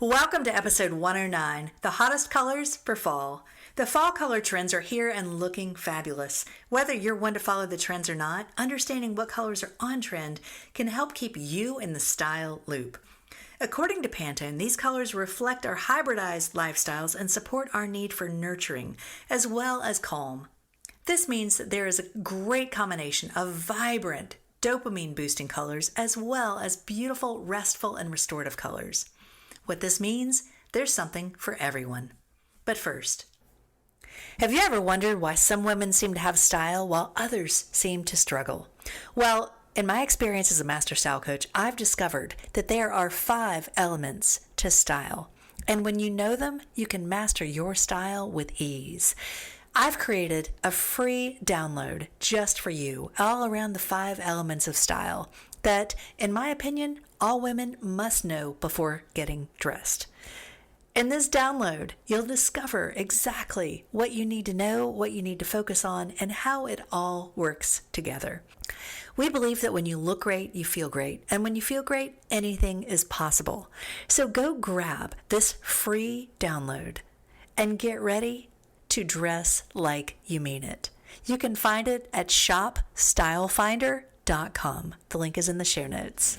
Welcome to episode 109, the hottest colors for fall. The fall color trends are here and looking fabulous. Whether you're one to follow the trends or not, understanding what colors are on trend can help keep you in the style loop. According to Pantone, these colors reflect our hybridized lifestyles and support our need for nurturing as well as calm. This means that there is a great combination of vibrant, dopamine-boosting colors as well as beautiful, restful, and restorative colors. What this means, there's something for everyone. But first, have you ever wondered why some women seem to have style while others seem to struggle? Well, in my experience as a master style coach, I've discovered that there are 5 elements to style. And when you know them, you can master your style with ease. I've created a free download just for you, all around the 5 elements of style that, in my opinion, all women must know before getting dressed. In this download, you'll discover exactly what you need to know, what you need to focus on, and how it all works together. We believe that when you look great, you feel great. And when you feel great, anything is possible. So go grab this free download and get ready to dress like you mean it. You can find it at shopstylefinder.com. The link is in the show notes.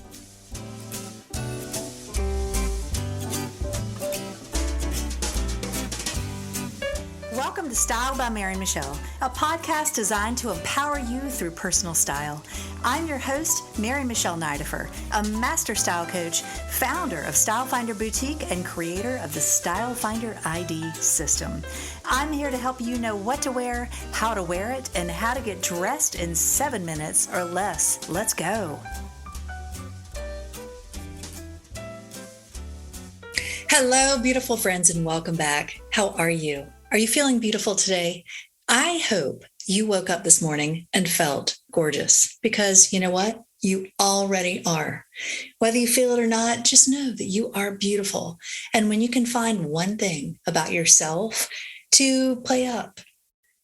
Welcome to Style by Mary Michelle, a podcast designed to empower you through personal style. I'm your host, Mary Michelle Nidifer, a master style coach, founder of Style Finder Boutique, and creator of the Style Finder ID system. I'm here to help you know what to wear, how to wear it, and how to get dressed in 7 minutes or less. Let's go. Hello, beautiful friends, and welcome back. How are you? Are you feeling beautiful today? I hope you woke up this morning and felt gorgeous, because you know what? You already are. Whether you feel it or not, just know that you are beautiful. And when you can find one thing about yourself to play up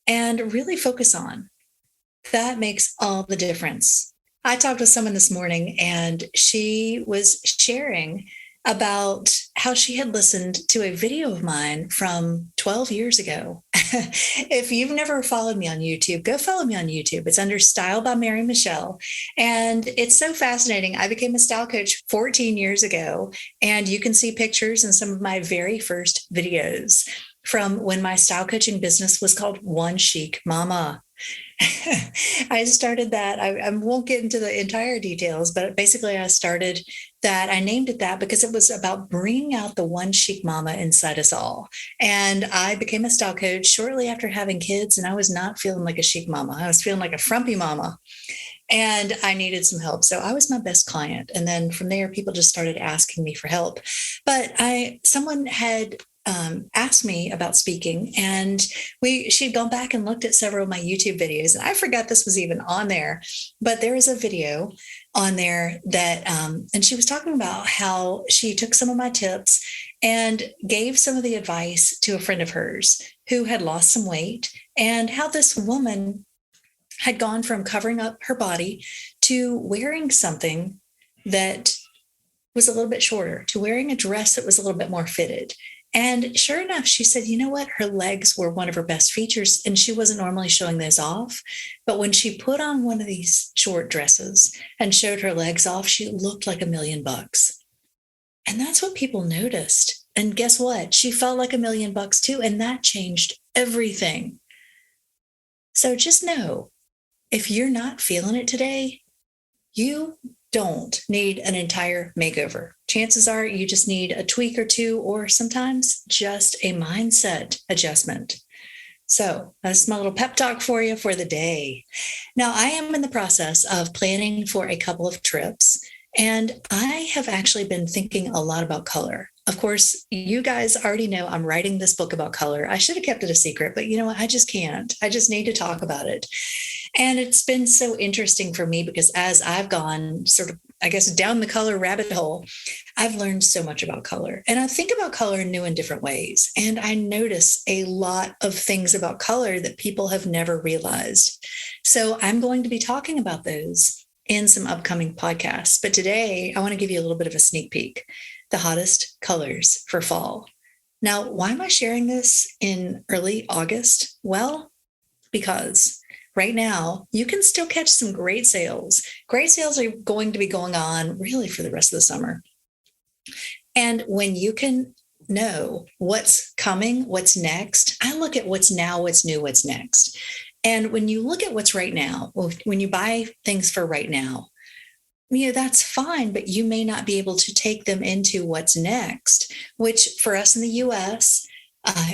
and really focus on, that makes all the difference. I talked with someone this morning and she was sharing about how she had listened to a video of mine from 12 years ago. If you've never followed me on YouTube, go follow me on YouTube. It's under Style by Mary Michelle. And it's so fascinating. I became a style coach 14 years ago, and you can see pictures in some of my very first videos from when my style coaching business was called One Chic Mama. I started that. I won't get into the entire details, but basically I started that. I named it that because it was about bringing out the one chic mama inside us all. And I became a style coach shortly after having kids, and I was not feeling like a chic mama. I was feeling like a frumpy mama, and I needed some help. So I was my best client. And then from there, people just started asking me for help. But someone had asked me about speaking, and she'd gone back and looked at several of my YouTube videos, and I forgot this was even on there, but there is a video on there that, and she was talking about how she took some of my tips and gave some of the advice to a friend of hers who had lost some weight, and how this woman had gone from covering up her body to wearing something that was a little bit shorter, to wearing a dress that was a little bit more fitted. And sure enough, she said, you know what? Her legs were one of her best features, and she wasn't normally showing those off. But when she put on one of these short dresses and showed her legs off, she looked like $1 million. And that's what people noticed. And guess what? She felt like $1 million too. And that changed everything. So just know, if you're not feeling it today, you don't need an entire makeover. Chances are you just need a tweak or two, or sometimes just a mindset adjustment. So that's my little pep talk for you for the day. Now, I am in the process of planning for a couple of trips, and I have actually been thinking a lot about color. Of course, you guys already know I'm writing this book about color. I should have kept it a secret, but you know what? I just can't. I just need to talk about it. And it's been so interesting for me because as I've gone sort of, I guess, down the color rabbit hole, I've learned so much about color. And I think about color in new and different ways. And I notice a lot of things about color that people have never realized. So I'm going to be talking about those in some upcoming podcasts. But today, I want to give you a little bit of a sneak peek the hottest colors for fall. Now, why am I sharing this in early August? Well, because right now you can still catch some great sales. Great sales are going to be going on really for the rest of the summer. And when you can know what's coming, what's next, I look at what's now, what's new, what's next. And when you look at what's right now, when you buy things for right now, that's fine, but you may not be able to take them into what's next, which for us in the US,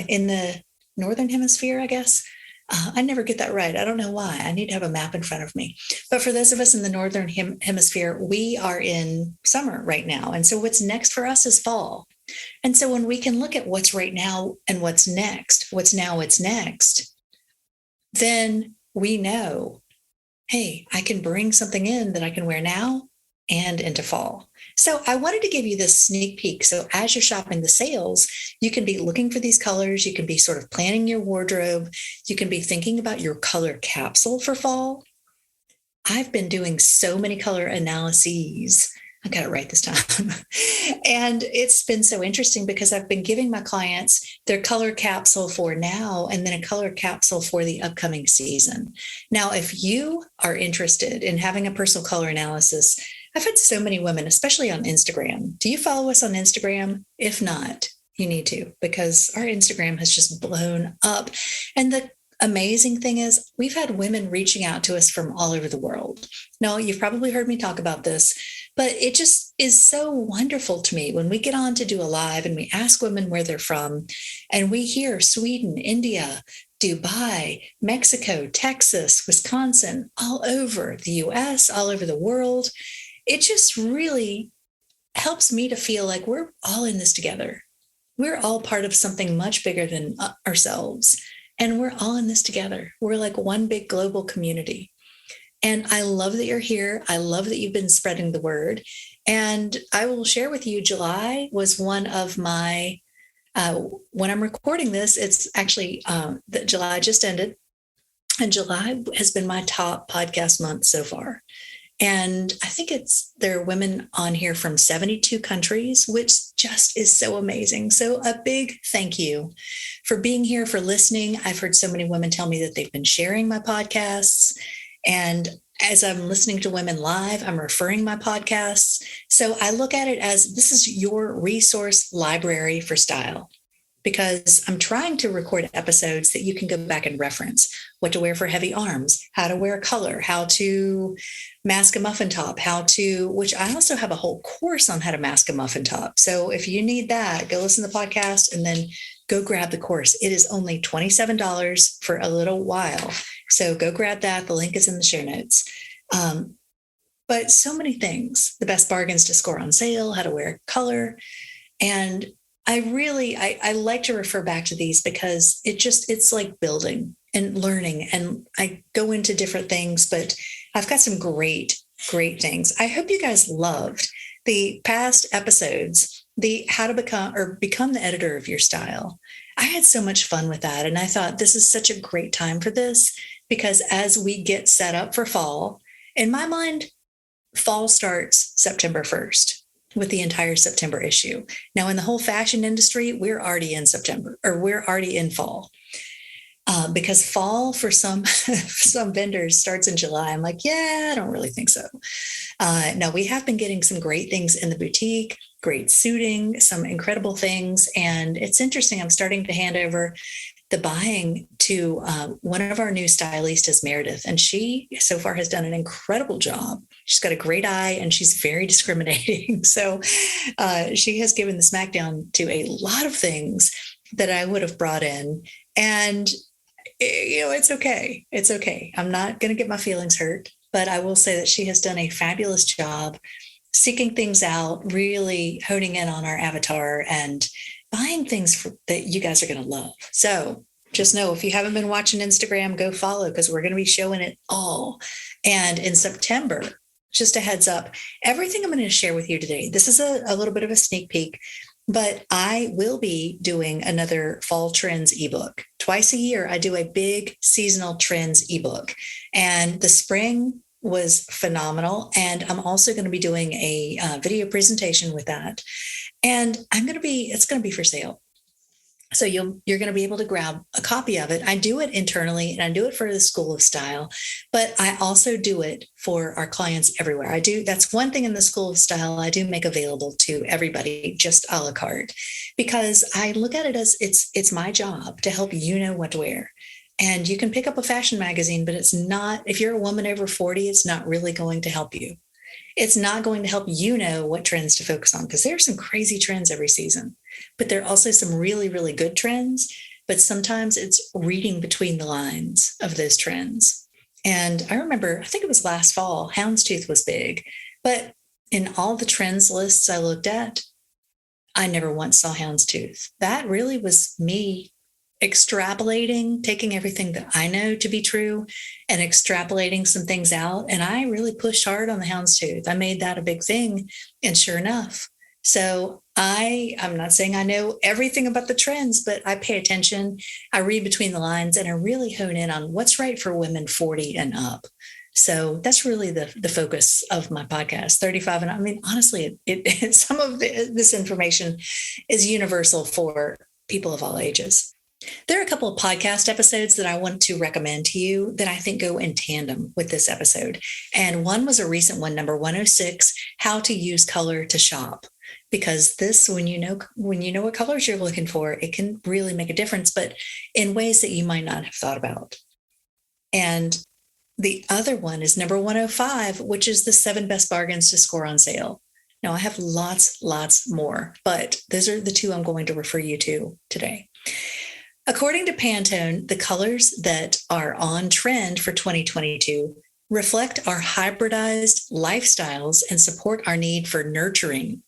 in the Northern Hemisphere, I guess, I never get that right. I don't know why. I need to have a map in front of me. But for those of us in the Northern Hemisphere, we are in summer right now. And so what's next for us is fall. And so when we can look at what's right now and what's next, what's now, what's next, then we know, hey, I can bring something in that I can wear now and into fall. So I wanted to give you this sneak peek. So as you're shopping the sales, you can be looking for these colors. You can be sort of planning your wardrobe. You can be thinking about your color capsule for fall. I've been doing so many color analyses. I got it right this time. And it's been so interesting because I've been giving my clients their color capsule for now and then a color capsule for the upcoming season. Now, if you are interested in having a personal color analysis, I've had so many women, especially on Instagram. Do you follow us on Instagram? If not, you need to, because our Instagram has just blown up. And the amazing thing is we've had women reaching out to us from all over the world. Now, you've probably heard me talk about this, but it just is so wonderful to me when we get on to do a live and we ask women where they're from and we hear Sweden, India, Dubai, Mexico, Texas, Wisconsin, all over the US, all over the world. It just really helps me to feel like we're all in this together. We're all part of something much bigger than ourselves. And we're all in this together. We're like one big global community. And I love that you're here. I love that you've been spreading the word. And I will share with you, July was one of my, when I'm recording this, it's actually that July just ended. And July has been my top podcast month so far. And I think there are women on here from 72 countries, which just is so amazing. So a big thank you for being here, for listening. I've heard so many women tell me that they've been sharing my podcasts. And as I'm listening to women live, I'm referring my podcasts. So I look at it as this is your resource library for style, because I'm trying to record episodes that you can go back and reference. What to wear for heavy arms, how to wear color, how to mask a muffin top, which I also have a whole course on how to mask a muffin top. So if you need that, go listen to the podcast and then go grab the course. It is only $27 for a little while. So go grab that. The link is in the show notes. But so many things, the best bargains to score on sale, how to wear color. And I like to refer back to these because it's like building and learning. And I go into different things, but I've got some great things. I hope you guys loved the past episodes, the how to become the editor of your style. I had so much fun with that. And I thought this is such a great time for this because as we get set up for fall, in my mind, fall starts September 1st. With the entire September issue. Now, in the whole fashion industry, we're already in September, or we're already in fall. Because fall for some vendors starts in July. I'm like, yeah, I don't really think so. Now, we have been getting some great things in the boutique, great suiting, some incredible things. And it's interesting. I'm starting to hand over the buying to one of our new stylistas, Meredith. And she so far has done an incredible job. She's got a great eye and she's very discriminating. So she has given the smackdown to a lot of things that I would have brought in. And, it's okay. It's okay. I'm not going to get my feelings hurt, but I will say that she has done a fabulous job seeking things out, really honing in on our avatar and buying things that you guys are going to love. So just know if you haven't been watching Instagram, go follow because we're going to be showing it all. And in September, just a heads up, everything I'm going to share with you today, this is a little bit of a sneak peek, but I will be doing another fall trends ebook. Twice a year, I do a big seasonal trends ebook. And the spring was phenomenal. And I'm also going to be doing a video presentation with that. And it's going to be for sale. So you're going to be able to grab a copy of it. I do it internally and I do it for the School of Style, but I also do it for our clients everywhere. That's one thing in the School of Style I do make available to everybody, just a la carte, because I look at it as it's my job to help you know what to wear. And you can pick up a fashion magazine, but it's not, if you're a woman over 40, it's not really going to help you. It's not going to help you know what trends to focus on, because there are some crazy trends every season, but there are also some really, really good trends. But sometimes it's reading between the lines of those trends. And I remember, I think it was last fall, houndstooth was big, but in all the trends lists I looked at, I never once saw houndstooth. That really was me extrapolating, taking everything that I know to be true and extrapolating some things out. And I really pushed hard on the houndstooth. I made that a big thing. And sure enough. So I'm not saying I know everything about the trends, but I pay attention. I read between the lines and I really hone in on what's right for women 40 and up. So that's really the focus of my podcast, 35. And I mean, honestly, some of this information is universal for people of all ages. There are a couple of podcast episodes that I want to recommend to you that I think go in tandem with this episode. And one was a recent one, number 106, How to Use Color to Shop. Because this, when you know what colors you're looking for, it can really make a difference, but in ways that you might not have thought about. And the other one is number 105, which is the 7 best bargains to score on sale. Now, I have lots more, but those are the two I'm going to refer you to today. According to Pantone, the colors that are on trend for 2022 reflect our hybridized lifestyles and support our need for nurturing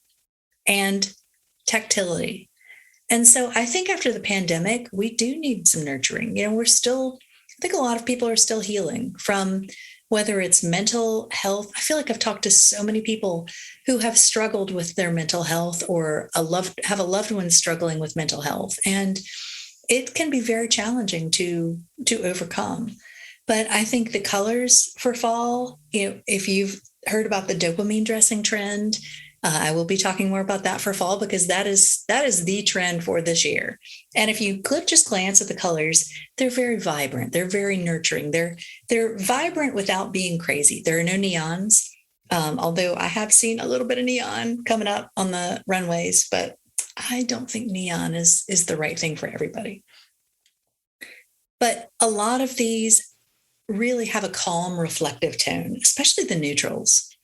and tactility. And so I think after the pandemic, we do need some nurturing. I think a lot of people are still healing from whether it's mental health. I feel like I've talked to so many people who have struggled with their mental health or have a loved one struggling with mental health. And it can be very challenging to overcome. But I think the colors for fall, if you've heard about the dopamine dressing trend, I will be talking more about that for fall, because that is the trend for this year. And if you just glance at the colors, they're very vibrant. They're very nurturing. They're vibrant without being crazy. There are no neons, although I have seen a little bit of neon coming up on the runways, but I don't think neon is the right thing for everybody. But a lot of these really have a calm, reflective tone, especially the neutrals.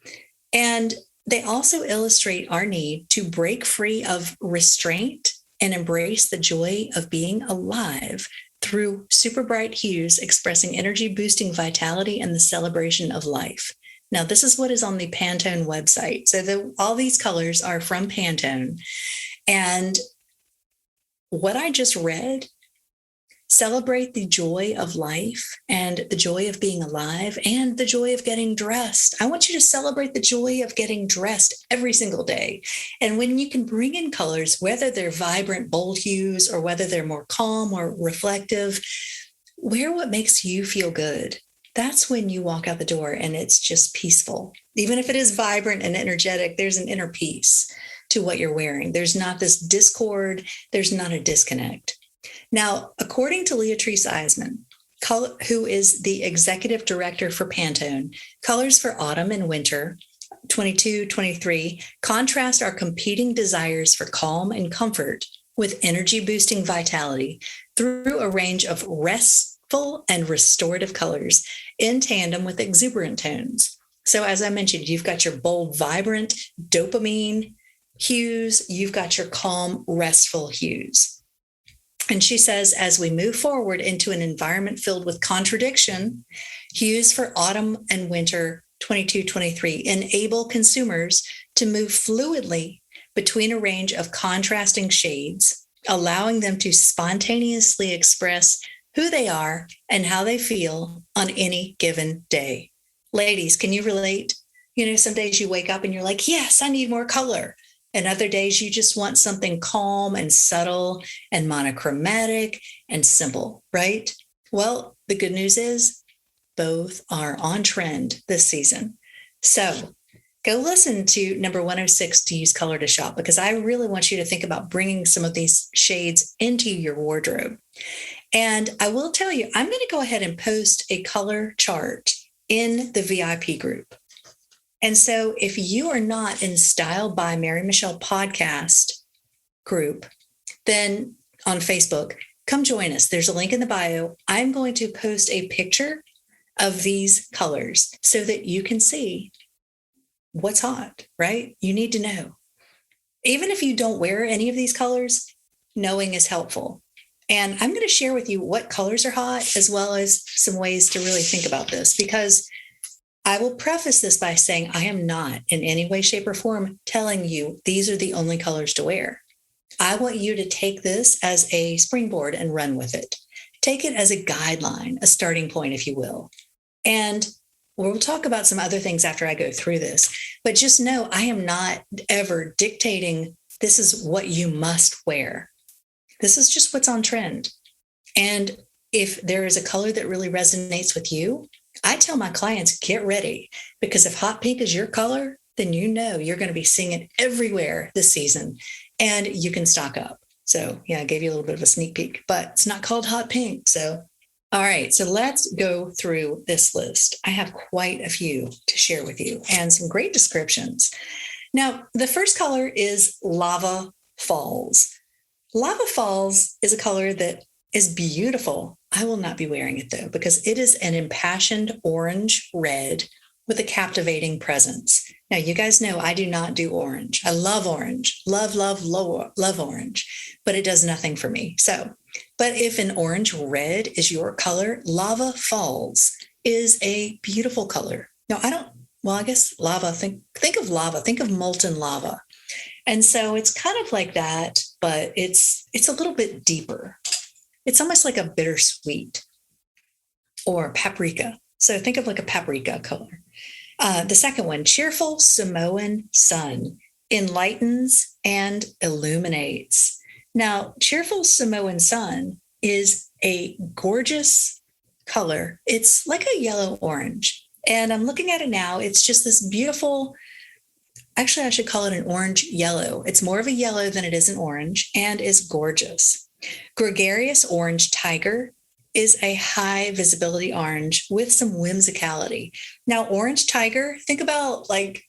And they also illustrate our need to break free of restraint and embrace the joy of being alive through super bright hues expressing energy, boosting vitality, and the celebration of life. Now, this is what is on the Pantone website. So all these colors are from Pantone. And what I just read, celebrate the joy of life and the joy of being alive and the joy of getting dressed. I want you to celebrate the joy of getting dressed every single day. And when you can bring in colors, whether they're vibrant, bold hues, or whether they're more calm or reflective, wear what makes you feel good. That's when you walk out the door and it's just peaceful. Even if it is vibrant and energetic, there's an inner peace to what you're wearing. There's not this discord. There's not a disconnect. Now, according to Leatrice Eiseman, who is the executive director for Pantone, colors for autumn and winter 22-23 contrast our competing desires for calm and comfort with energy-boosting vitality through a range of restful and restorative colors in tandem with exuberant tones. So as I mentioned, you've got your bold, vibrant dopamine hues, you've got your calm, restful hues. And she says, as we move forward into an environment filled with contradiction, hues for autumn and winter 22-23 enable consumers to move fluidly between a range of contrasting shades, allowing them to spontaneously express who they are and how they feel on any given day. Ladies, can you relate? Some days you wake up and you're like, yes, I need more color. And other days you just want something calm and subtle and monochromatic and simple, right? Well, the good news is both are on trend this season. So go listen to number 106 to use color to shop, because I really want you to think about bringing some of these shades into your wardrobe. And I will tell you, I'm going to go ahead and post a color chart in the VIP group. And so if you are not in Style by Mary Michelle podcast group, then on Facebook, come join us. There's a link in the bio. I'm going to post a picture of these colors so that you can see what's hot, right? You need to know. Even if you don't wear any of these colors, knowing is helpful. And I'm going to share with you what colors are hot, as well as some ways to really think about this, because I will preface this by saying I am not in any way, shape, or form telling you these are the only colors to wear. I want you to take this as a springboard and run with it. Take it as a guideline, a starting point, if you will. And we'll talk about some other things after I go through this. But just know I am not ever dictating this is what you must wear. This is just what's on trend. And if there is a color that really resonates with you, I tell my clients, get ready, because if hot pink is your color, then you know you're going to be seeing it everywhere this season, and you can stock up. So yeah, I gave you a little bit of a sneak peek, but it's not called hot pink. So, all right, so let's go through this list. I have quite a few to share with you and some great descriptions. Now, the first color is Lava Falls. Lava Falls is a color that is beautiful. I will not be wearing it though, because it is an impassioned orange red with a captivating presence. Now, you guys know I do not do orange. I love orange, love orange, but it does nothing for me. So, but if an orange red is your color, Lava Falls is a beautiful color. Now, I guess lava, think of lava, think of molten lava. And so it's kind of like that, but it's a little bit deeper. It's almost like a bittersweet or paprika. So think of like a paprika color. The second one, Cheerful Samoan Sun, enlightens and illuminates. Now, Cheerful Samoan Sun is a gorgeous color. It's like a yellow orange. And I'm looking at it now. It's just this beautiful, actually, I should call it an orange yellow. It's more of a yellow than it is an orange, and is gorgeous. Gregarious Orange Tiger is a high visibility orange with some whimsicality. Now, Orange Tiger, think about like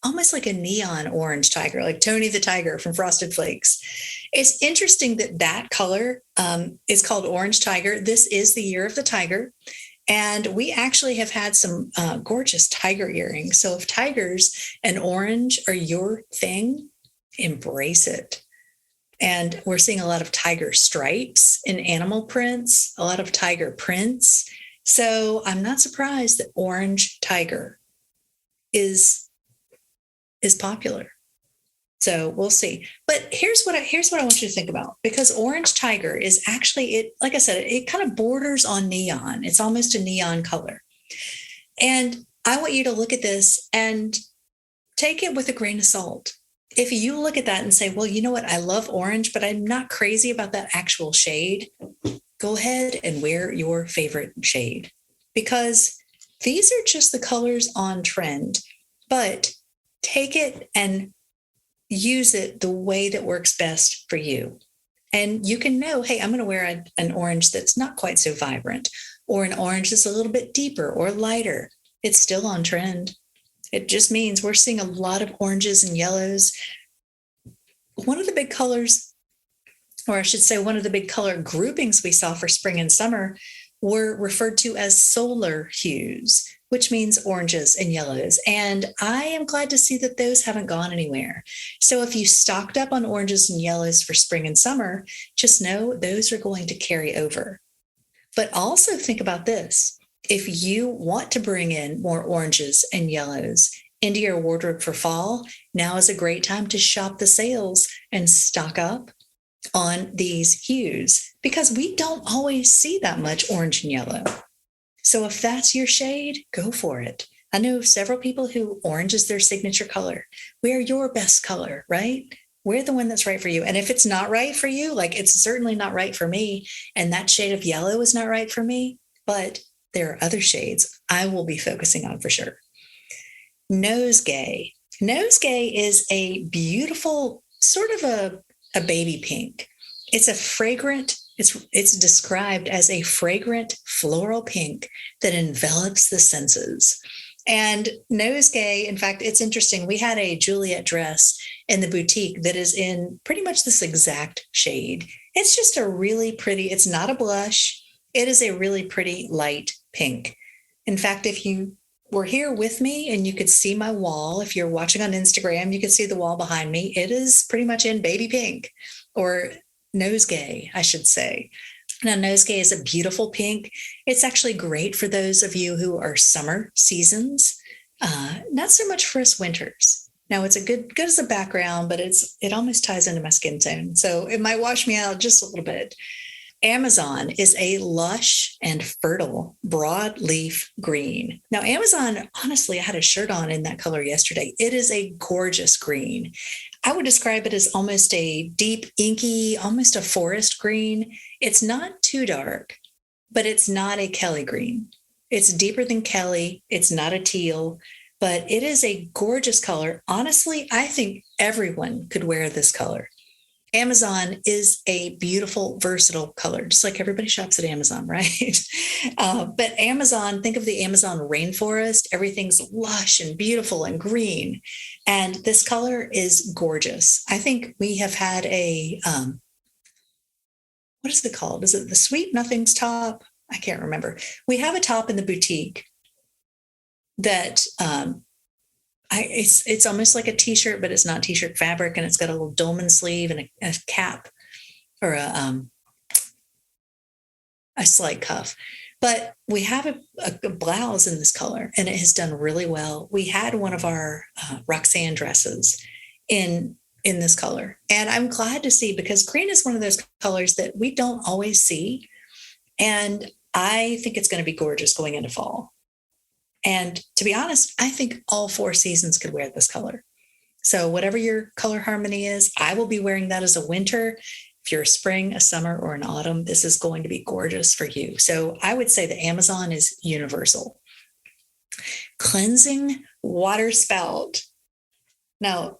almost like a neon orange tiger, like Tony the Tiger from Frosted Flakes. It's interesting that that color is called Orange Tiger. This is the year of the tiger. And we actually have had some gorgeous tiger earrings. So if tigers and orange are your thing, embrace it. And we're seeing a lot of tiger stripes in animal prints, a lot of tiger prints. So I'm not surprised that orange tiger is popular. So we'll see. But here's what I want you to think about, because orange tiger is actually, it, like I said, it kind of borders on neon. It's almost a neon color. And I want you to look at this and take it with a grain of salt. If you look at that and say, well, you know what? I love orange, but I'm not crazy about that actual shade. Go ahead and wear your favorite shade, because these are just the colors on trend, but take it and use it the way that works best for you. And you can know, hey, I'm going to wear an orange that's not quite so vibrant, or an orange that's a little bit deeper or lighter. It's still on trend. It just means we're seeing a lot of oranges and yellows. One of the big colors, or I should say one of the big color groupings we saw for spring and summer, were referred to as solar hues, which means oranges and yellows. And I am glad to see that those haven't gone anywhere. So if you stocked up on oranges and yellows for spring and summer, just know those are going to carry over. But also think about this. If you want to bring in more oranges and yellows into your wardrobe for fall, now is a great time to shop the sales and stock up on these hues, because we don't always see that much orange and yellow. So if that's your shade, go for it. I know several people who orange is their signature color. Wear your best color, right? Wear the one that's right for you. And if it's not right for you, like it's certainly not right for me, and that shade of yellow is not right for me, but there are other shades I will be focusing on for sure. Nosegay. Nosegay is a beautiful, sort of a baby pink. It's a fragrant, it's described as a fragrant floral pink that envelops the senses. And nosegay, in fact, it's interesting. We had a Juliet dress in the boutique that is in pretty much this exact shade. It's just a really pretty, it's not a blush. It is a really pretty light pink. In fact, if you were here with me and you could see my wall, if you're watching on Instagram, you can see the wall behind me. It is pretty much in baby pink, or nosegay, I should say. Now, nosegay is a beautiful pink. It's actually great for those of you who are summer seasons, not so much for us winters. Now, it's a good as a background, but it almost ties into my skin tone. So it might wash me out just a little bit. Amazon is a lush and fertile broadleaf green. Now, Amazon, honestly, I had a shirt on in that color yesterday. It is a gorgeous green. I would describe it as almost a deep, inky, almost a forest green. It's not too dark, but it's not a Kelly green. It's deeper than Kelly. It's not a teal, but it is a gorgeous color. Honestly, I think everyone could wear this color. Amazon is a beautiful, versatile color, just like everybody shops at Amazon, right? But Amazon, think of the Amazon rainforest. Everything's lush and beautiful and green. And this color is gorgeous. I think we have had what is it called? Is it the Sweet Nothings top? I can't remember. We have a top in the boutique that it's almost like a t-shirt, but it's not t-shirt fabric, and it's got a little dolman sleeve and a cap, or a slight cuff. But we have a blouse in this color, and it has done really well. We had one of our Roxanne dresses in this color, and I'm glad to see, because green is one of those colors that we don't always see, and I think it's going to be gorgeous going into fall. And to be honest, I think all 4 seasons could wear this color. So whatever your color harmony is, I will be wearing that as a winter. If you're a spring, a summer, or an autumn, this is going to be gorgeous for you. So I would say the Amazon is universal. Cleansing water spout. Now,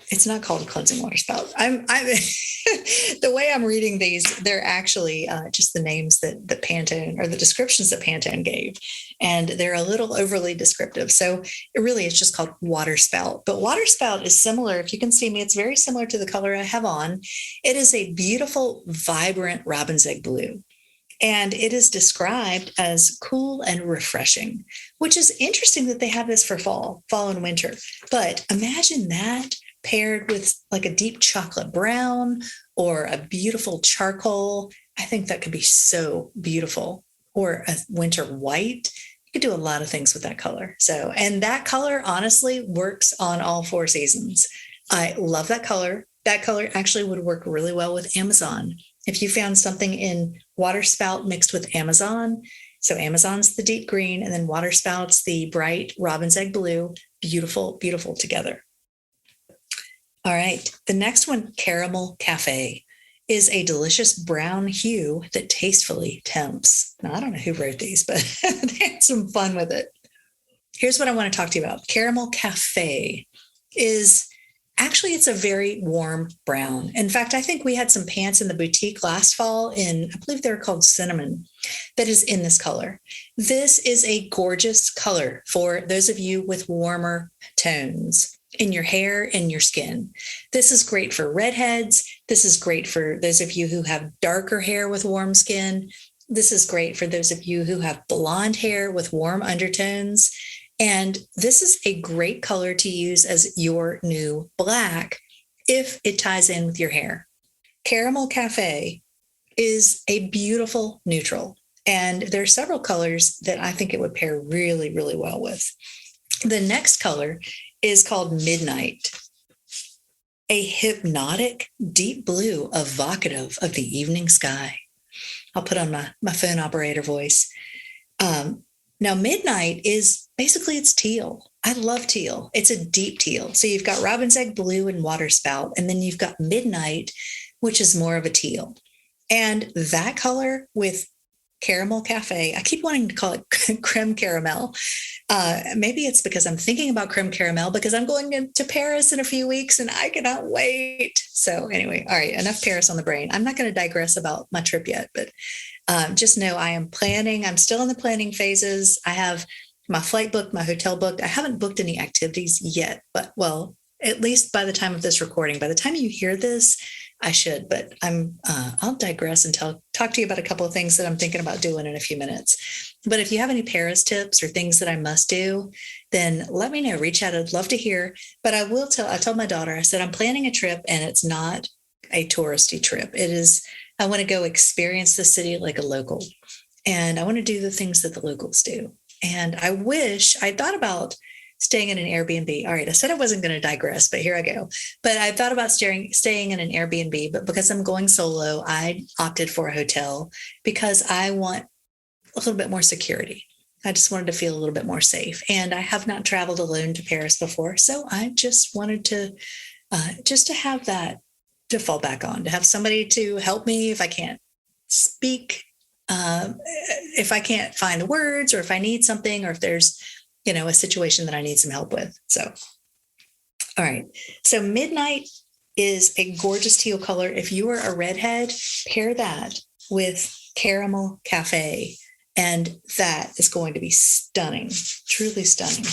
it's not called a cleansing water spout. I'm the way I'm reading these, they're actually just the names that Pantone, or the descriptions that Pantone gave, and they're a little overly descriptive. So it really is just called water spout. But water spout is similar. If you can see me, it's very similar to the color I have on. It is a beautiful, vibrant robin's egg blue. And it is described as cool and refreshing, which is interesting that they have this for fall and winter. But imagine that paired with like a deep chocolate brown or a beautiful charcoal. I think that could be so beautiful. Or a winter white. You could do a lot of things with that color. So, and that color honestly works on all 4 seasons. I love that color. That color actually would work really well with Amazon. If you found something in water spout mixed with Amazon, so Amazon's the deep green and then water spout's the bright robin's egg blue, beautiful, beautiful together. All right, the next one, Caramel Cafe, is a delicious brown hue that tastefully tempts. Now, I don't know who wrote these, but they had some fun with it. Here's what I want to talk to you about. Caramel Cafe is actually, it's a very warm brown. In fact, I think we had some pants in the boutique last fall in, I believe they're called cinnamon, that is in this color. This is a gorgeous color for those of you with warmer tones in your hair and your skin. This is great for redheads. This is great for those of you who have darker hair with warm skin. This is great for those of you who have blonde hair with warm undertones. And this is a great color to use as your new black if it ties in with your hair. Caramel Cafe is a beautiful neutral. And there are several colors that I think it would pair really, really well with. The next color is called Midnight, a hypnotic deep blue, evocative of the evening sky. I'll put on my phone operator voice. Now, Midnight is basically, it's teal. I love teal. It's a deep teal. So you've got robin's egg blue and water spout, and then you've got Midnight, which is more of a teal. And that color with caramel cafe. I keep wanting to call it creme caramel. Maybe it's because I'm thinking about creme caramel because I'm going to Paris in a few weeks and I cannot wait. So anyway, all right, enough Paris on the brain. I'm not going to digress about my trip yet, but just know I am planning. I'm still in the planning phases. I have my flight booked, my hotel booked. I haven't booked any activities yet, but well, at least by the time of this recording, by the time you hear this, I should, but I'll digress and talk to you about a couple of things that I'm thinking about doing in a few minutes. But if you have any Paris tips or things that I must do, then let me know. Reach out. I'd love to hear. But I told my daughter, I said, I'm planning a trip and it's not a touristy trip. It is, I want to go experience the city like a local. And I want to do the things that the locals do. And I thought about staying in an Airbnb. All right, I said I wasn't going to digress, but here I go. But I thought about staying in an Airbnb, but because I'm going solo, I opted for a hotel because I want a little bit more security. I just wanted to feel a little bit more safe. And I have not traveled alone to Paris before. So I just wanted to have that to fall back on, to have somebody to help me if I can't speak, if I can't find the words, or if I need something, or if there's a situation that I need some help with. So, all right. So Midnight is a gorgeous teal color. If you are a redhead, pair that with Caramel Cafe, and that is going to be stunning, truly stunning.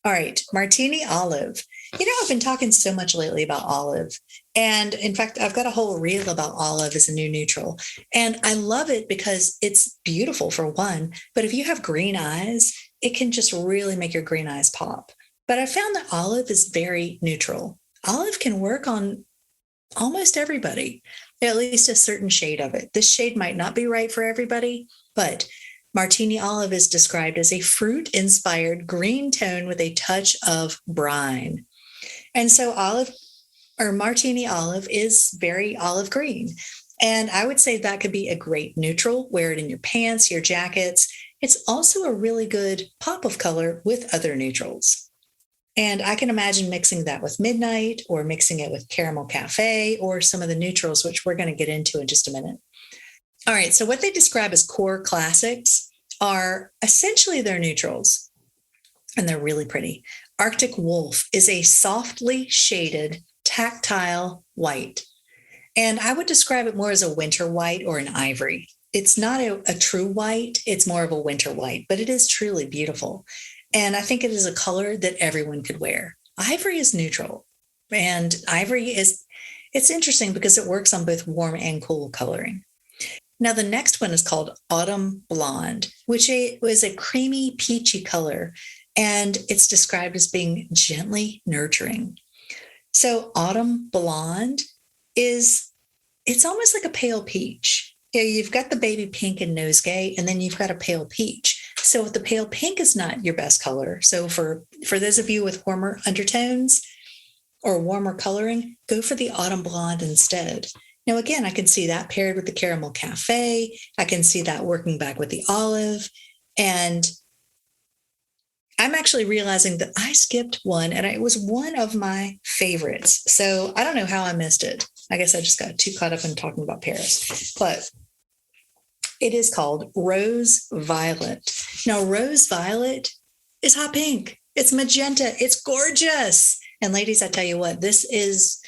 All right. Martini Olive. I've been talking so much lately about olive. And in fact, I've got a whole reel about olive as a new neutral. And I love it because it's beautiful for one. But if you have green eyes, it can just really make your green eyes pop. But I found that olive is very neutral. Olive can work on almost everybody, at least a certain shade of it. This shade might not be right for everybody, but Martini Olive is described as a fruit-inspired green tone with a touch of brine. And so Martini Olive is very olive green. And I would say that could be a great neutral. Wear it in your pants, your jackets. It's also a really good pop of color with other neutrals. And I can imagine mixing that with Midnight or mixing it with Caramel Cafe or some of the neutrals, which we're going to get into in just a minute. All right. So what they describe as core classics are essentially their neutrals, and they're really pretty. Arctic Wolf is a softly shaded tactile white. And I would describe it more as a winter white or an ivory. It's not a true white. It's more of a winter white, but it is truly beautiful. And I think it is a color that everyone could wear. Ivory is neutral. And it's interesting because it works on both warm and cool coloring. Now, the next one is called Autumn Blonde, which was a creamy, peachy color. And it's described as being gently nurturing. So Autumn Blonde it's almost like a pale peach. You've got the baby pink and nosegay, and then you've got a pale peach. So if the pale pink is not your best color, so for those of you with warmer undertones or warmer coloring, go for the Autumn Blonde instead. Now, again, I can see that paired with the Caramel Cafe. I can see that working back with the olive. And I'm actually realizing that I skipped one, and it was one of my favorites. So I don't know how I missed it. I guess I just got too caught up in talking about Paris. But it is called Rose Violet. Now, Rose Violet is hot pink. It's magenta. It's gorgeous. And ladies, I tell you what, this is,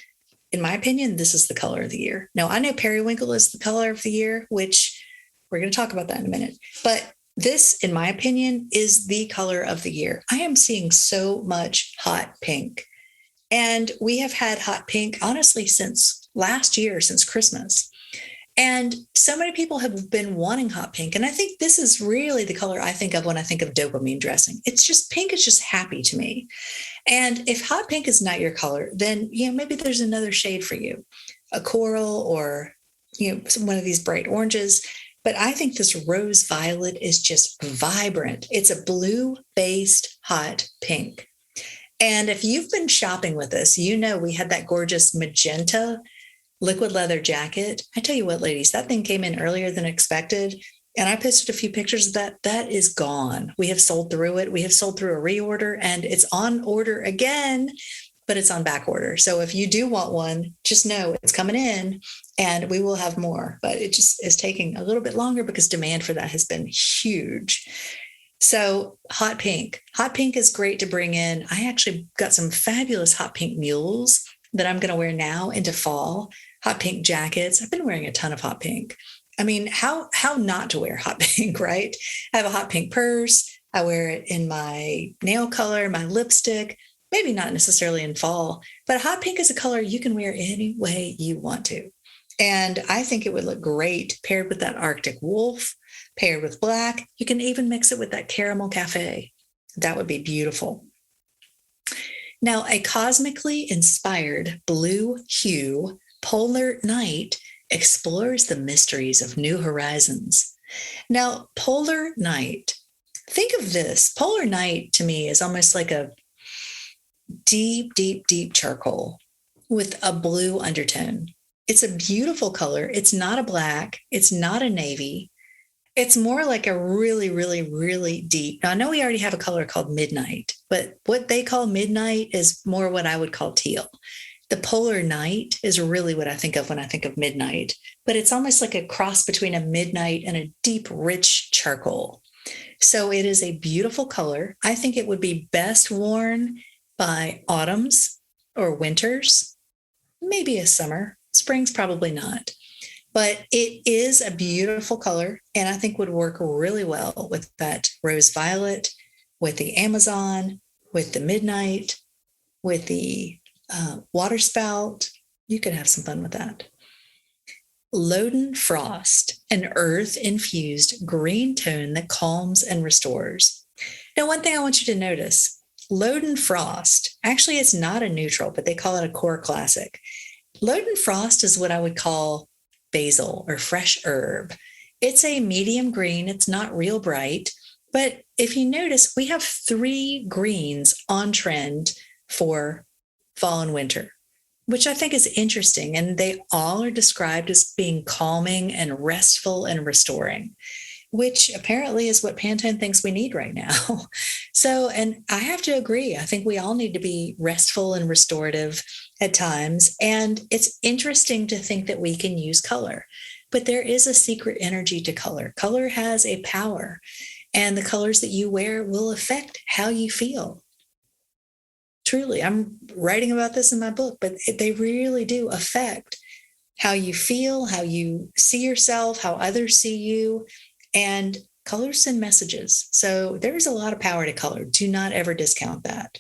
in my opinion, this is the color of the year. Now, I know periwinkle is the color of the year, which we're going to talk about that in a minute. But this, in my opinion, is the color of the year. I am seeing so much hot pink. And we have had hot pink, honestly, since last year, since Christmas. And so many people have been wanting hot pink. And I think this is really the color I think of when I think of dopamine dressing. It's just pink is just happy to me. And if hot pink is not your color, then maybe there's another shade for you, a coral or one of these bright oranges. But I think this rose violet is just vibrant. It's a blue-based hot pink. And if you've been shopping with us, we had that gorgeous magenta liquid leather jacket. I tell you what, ladies, that thing came in earlier than expected. And I posted a few pictures of that. That is gone. We have sold through it. We have sold through a reorder, and it's on order again. but it's on back order. So if you do want one, just know it's coming in and we will have more, but it just is taking a little bit longer because demand for that has been huge. So hot pink is great to bring in. I actually got some fabulous hot pink mules that I'm going to wear now into fall. Hot pink jackets. I've been wearing a ton of hot pink. I mean, how not to wear hot pink, right? I have a hot pink purse. I wear it in my nail color, my lipstick, maybe not necessarily in fall, but hot pink is a color you can wear any way you want to. And I think it would look great paired with that Arctic wolf, paired with black. You can even mix it with that caramel cafe. That would be beautiful. Now, a cosmically inspired blue hue, Polar Night, explores the mysteries of new horizons. Now, Polar Night, think of this. Polar Night to me is almost like a deep, deep, deep charcoal with a blue undertone. It's a beautiful color. It's not a black. It's not a navy. It's more like a really, really, really deep. Now, I know we already have a color called midnight, but what they call midnight is more what I would call teal. The Polar Night is really what I think of when I think of midnight, but it's almost like a cross between a midnight and a deep, rich charcoal. So it is a beautiful color. I think it would be best worn by autumns or winters, maybe a summer. Spring's probably not. But it is a beautiful color, and I think would work really well with that rose violet, with the Amazon, with the midnight, with the water spout. You could have some fun with that. Loden Frost, an earth-infused green tone that calms and restores. Now, one thing I want you to notice, Loden Frost, actually it's not a neutral, but they call it a core classic. Loden Frost is what I would call basil or fresh herb. It's a medium green. It's not real bright, but if you notice, we have 3 greens on trend for fall and winter, which I think is interesting. And they all are described as being calming and restful and restoring, which apparently is what Pantone thinks we need right now. So, and I have to agree. I think we all need to be restful and restorative at times. And it's interesting to think that we can use color, but there is a secret energy to color. Color has a power, and the colors that you wear will affect how you feel. Truly, I'm writing about this in my book, but they really do affect how you feel, how you see yourself, how others see you, and colors send messages. So there's a lot of power to color. Do not ever discount that.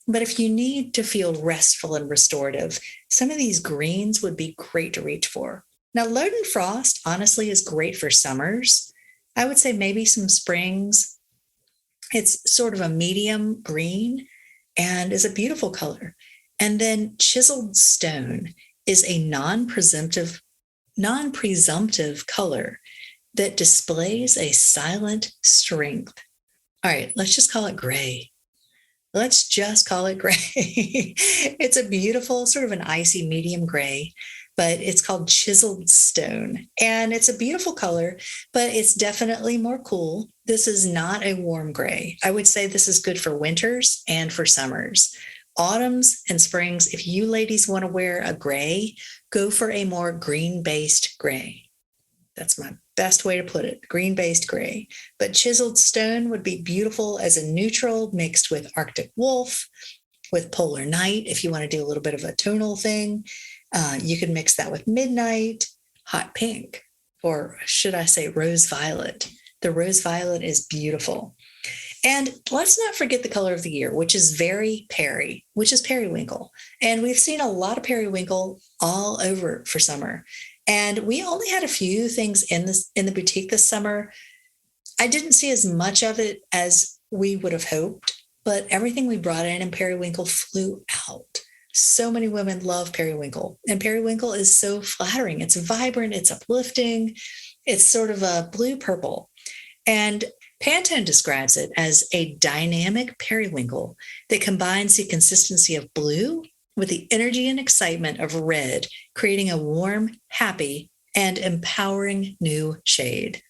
But if you need to feel restful and restorative, some of these greens would be great to reach for. Now, Loden Frost, honestly, is great for summers. I would say maybe some springs. It's sort of a medium green and is a beautiful color. And then Chiseled Stone is a non-presumptive color that displays a silent strength. All right, let's just call it gray. Let's just call it gray. It's a beautiful, sort of an icy medium gray, but it's called Chiseled Stone. And it's a beautiful color, but it's definitely more cool. This is not a warm gray. I would say this is good for winters and for summers. Autumns and springs, if you ladies want to wear a gray, go for a more green-based gray. That's my best way to put it, green-based gray. But Chiseled Stone would be beautiful as a neutral mixed with Arctic Wolf, with Polar Night. If you want to do a little bit of a tonal thing, you could mix that with Midnight, Hot Pink, or should I say Rose Violet. The Rose Violet is beautiful. And let's not forget the color of the year, which is very Perry, which is periwinkle. And we've seen a lot of periwinkle all over for summer. And we only had a few things in the boutique this summer. I didn't see as much of it as we would have hoped, but everything we brought in periwinkle flew out. So many women love periwinkle, and periwinkle is so flattering. It's vibrant, it's uplifting, it's sort of a blue purple. And Pantone describes it as a dynamic periwinkle that combines the consistency of blue with the energy and excitement of red, creating a warm, happy, and empowering new shade.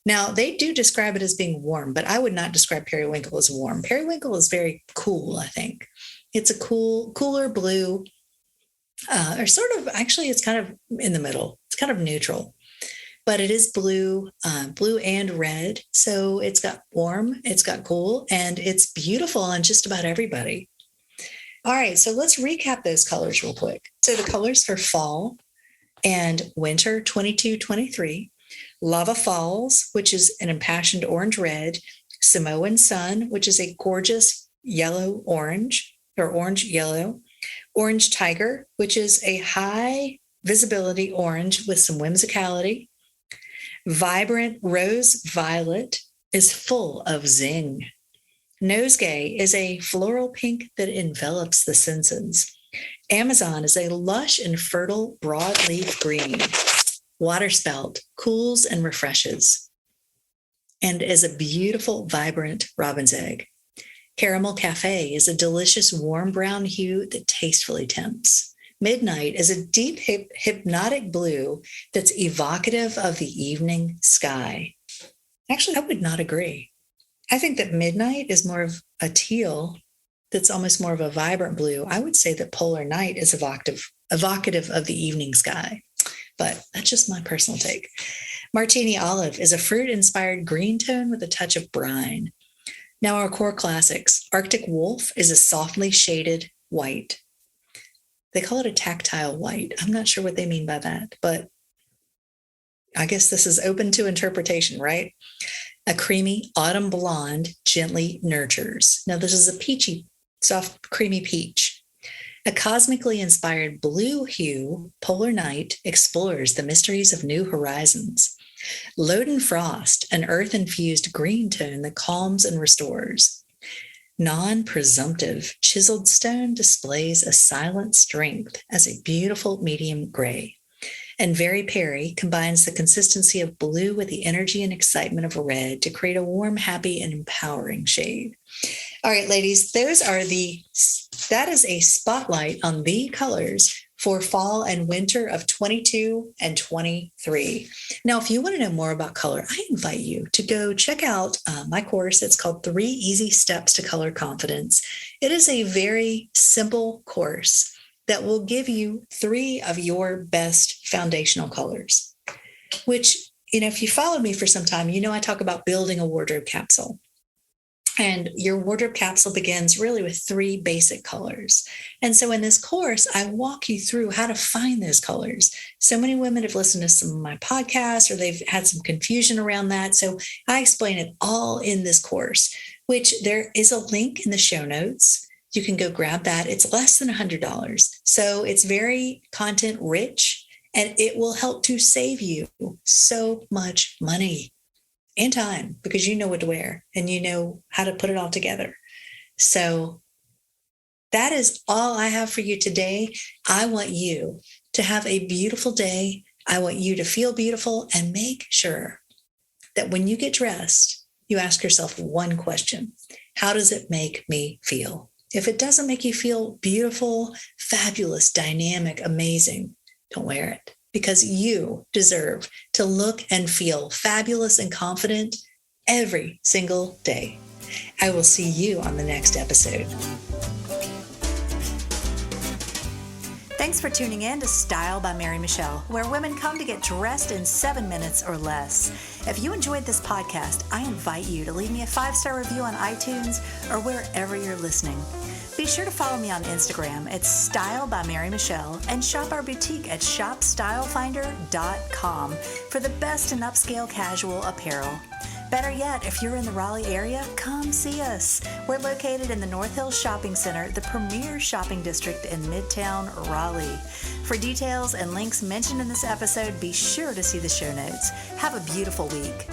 Now, they do describe it as being warm, but I would not describe periwinkle as warm. Periwinkle is very cool, I think. It's a cooler blue, or sort of, actually, it's kind of in the middle. It's kind of neutral, but it is blue, blue and red. So it's got warm, it's got cool, and it's beautiful on just about everybody. All right, so let's recap those colors real quick. So the colors for fall and winter 22-23, Lava Falls, which is an impassioned orange red, Samoan Sun, which is a gorgeous yellow orange or orange yellow, Orange Tiger, which is a high visibility orange with some whimsicality, Vibrant Rose Violet is full of zing. Nosegay is a floral pink that envelops the senses. Amazon is a lush and fertile broadleaf green. Waterspelt cools and refreshes and is a beautiful, vibrant robin's egg. Caramel Cafe is a delicious warm brown hue that tastefully tempts. Midnight is a deep hypnotic blue that's evocative of the evening sky. Actually, I would not agree. I think that Midnight is more of a teal that's almost more of a vibrant blue. I would say that Polar Night is evocative of the evening sky, but that's just my personal take. Martini Olive is a fruit-inspired green tone with a touch of brine. Now our core classics. Arctic Wolf is a softly shaded white. They call it a tactile white. I'm not sure what they mean by that, but I guess this is open to interpretation, right? A creamy autumn blonde gently nurtures. Now this is a peachy, soft, creamy peach. A cosmically inspired blue hue, Polar Night, explores the mysteries of new horizons. Loden Frost, an earth-infused green tone that calms and restores. Non-presumptive chiseled stone displays a silent strength as a beautiful medium gray. And Very Perry combines the consistency of blue with the energy and excitement of red to create a warm, happy, and empowering shade. All right, ladies, that is a spotlight on the colors for fall and winter of 22 and 23. Now, if you want to know more about color, I invite you to go check out my course. It's called 3 Easy Steps to Color Confidence. It is a very simple course that will give you 3 of your best foundational colors, which, if you followed me for some time, I talk about building a wardrobe capsule. And your wardrobe capsule begins really with 3 basic colors. And so in this course, I walk you through how to find those colors. So many women have listened to some of my podcasts or they've had some confusion around that. So I explain it all in this course, which there is a link in the show notes. You can go grab that. It's less than $100. So it's very content rich and it will help to save you so much money and time because you know what to wear and you know how to put it all together. So that is all I have for you today. I want you to have a beautiful day. I want you to feel beautiful and make sure that when you get dressed, you ask yourself one question. How does it make me feel? If it doesn't make you feel beautiful, fabulous, dynamic, amazing, don't wear it. Because you deserve to look and feel fabulous and confident every single day. I will see you on the next episode. Thanks for tuning in to Style by Mary Michelle, where women come to get dressed in 7 minutes or less. If you enjoyed this podcast, I invite you to leave me a 5-star review on iTunes or wherever you're listening. Be sure to follow me on Instagram at Style by Mary Michelle and shop our boutique at shopstylefinder.com for the best in upscale casual apparel. Better yet, if you're in the Raleigh area, come see us. We're located in the North Hills Shopping Center, the premier shopping district in Midtown Raleigh. For details and links mentioned in this episode, be sure to see the show notes. Have a beautiful week.